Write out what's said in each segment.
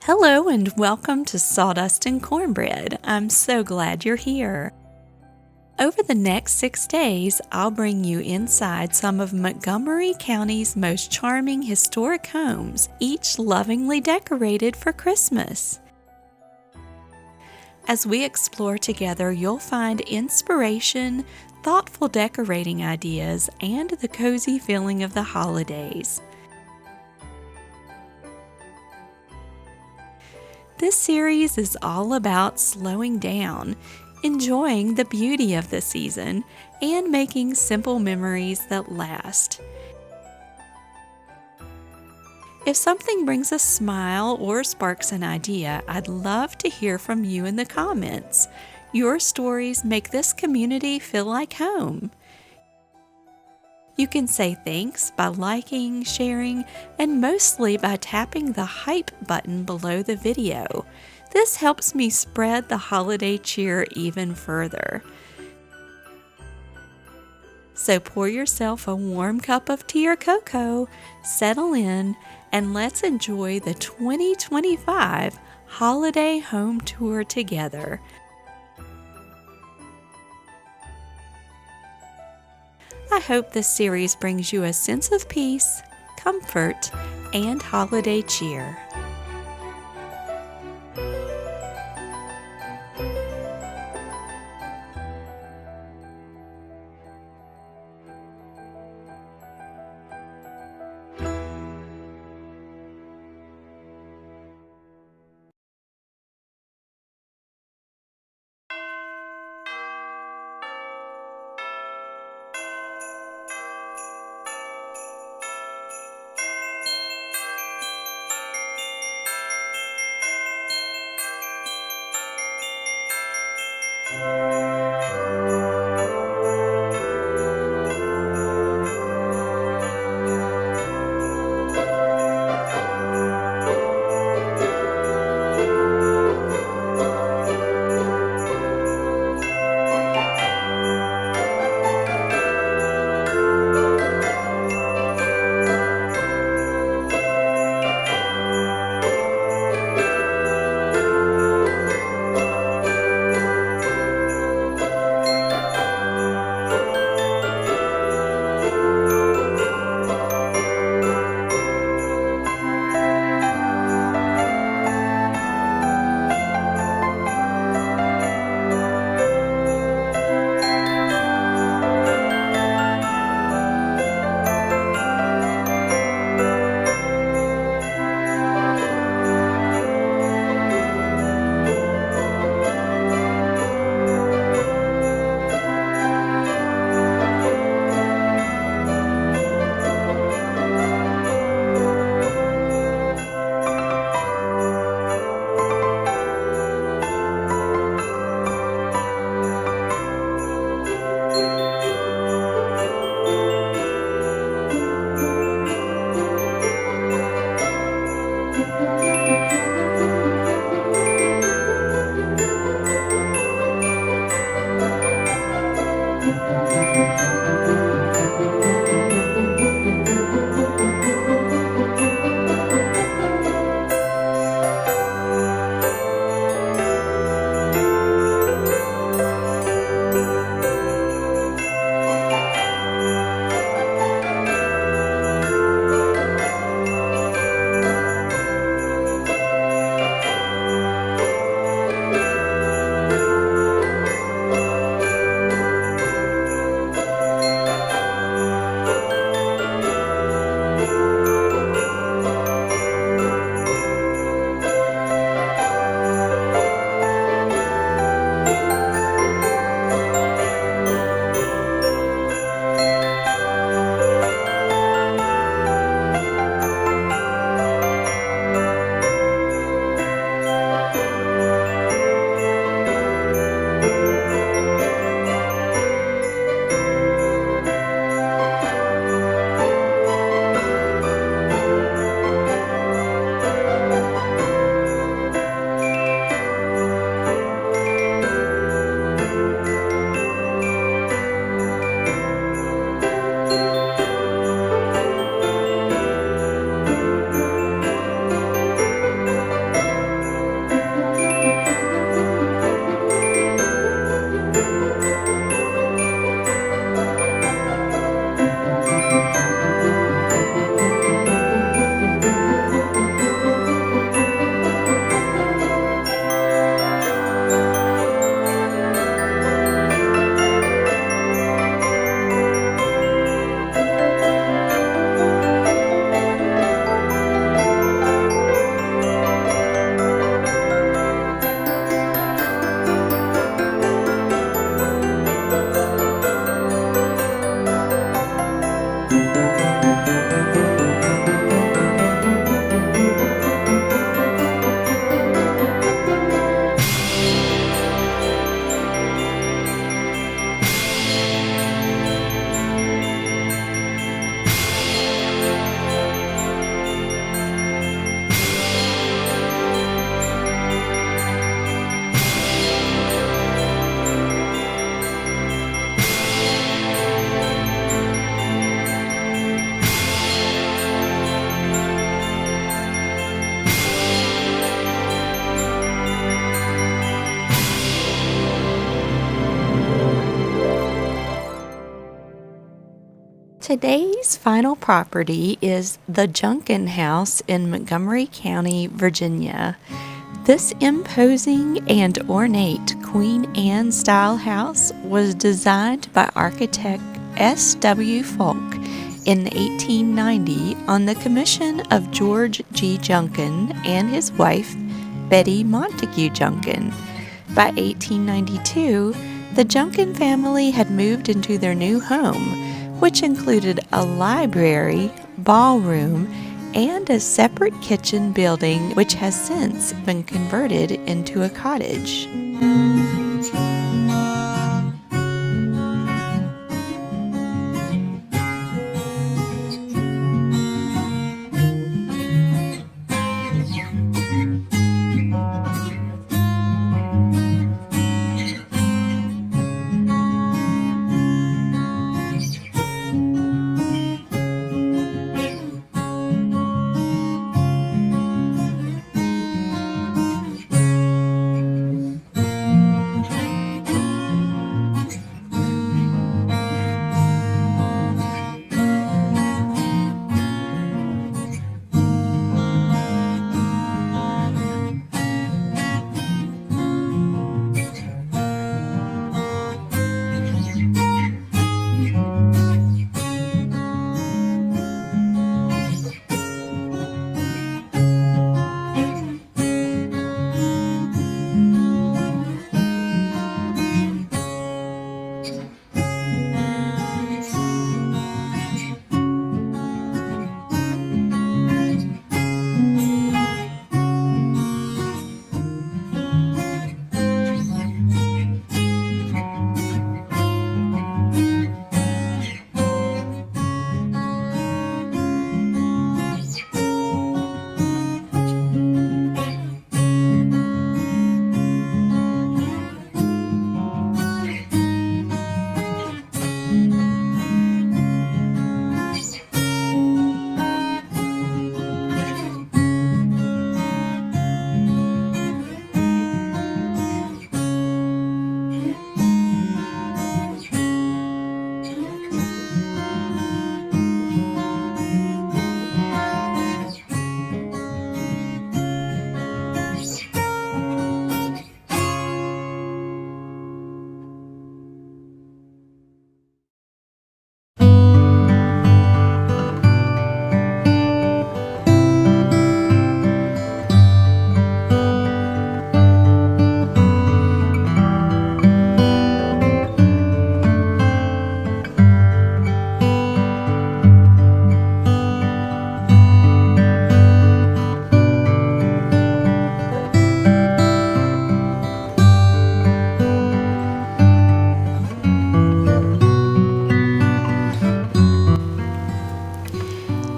Hello and welcome to Sawdust and Cornbread. I'm so glad you're here. Over the next 6 days, I'll bring you inside some of Montgomery County's most charming historic homes, each lovingly decorated for Christmas. As we explore together, you'll find inspiration, thoughtful decorating ideas, and the cozy feeling of the holidays. This series is all about slowing down, enjoying the beauty of the season, and making simple memories that last. If something brings a smile or sparks an idea, I'd love to hear from you in the comments. Your stories make this community feel like home. You can say thanks by liking, sharing, and mostly by tapping the hype button below the video. This helps me spread the holiday cheer even further. So pour yourself a warm cup of tea or cocoa, settle in, and let's enjoy the 2025 Holiday Home Tour together. I hope this series brings you a sense of peace, comfort, and holiday cheer. Today's final property is the Junkin House in Montgomery County, Virginia. This imposing and ornate Queen Anne style house was designed by architect S.W. Falk in 1890 on the commission of George G. Junkin and his wife, Betty Montague Junkin. By 1892, the Junkin family had moved into their new home, which included a library, ballroom, and a separate kitchen building which has since been converted into a cottage.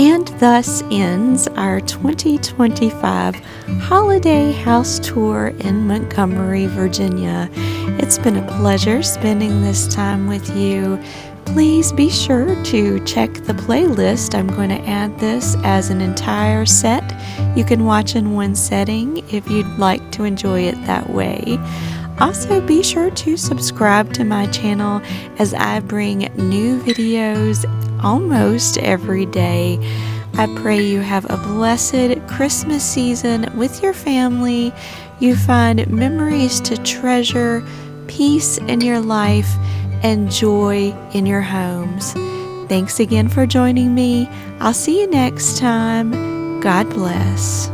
And thus ends our 2025 holiday house tour in Montgomery, Virginia. It's been a pleasure spending this time with you. Please be sure to check the playlist. I'm going to add this as an entire set. You can watch in one setting if you'd like to enjoy it that way. Also, be sure to subscribe to my channel as I bring new videos almost every day. I pray you have a blessed Christmas season with your family. You find memories to treasure, peace in your life, and joy in your homes. Thanks again for joining me. I'll see you next time. God bless.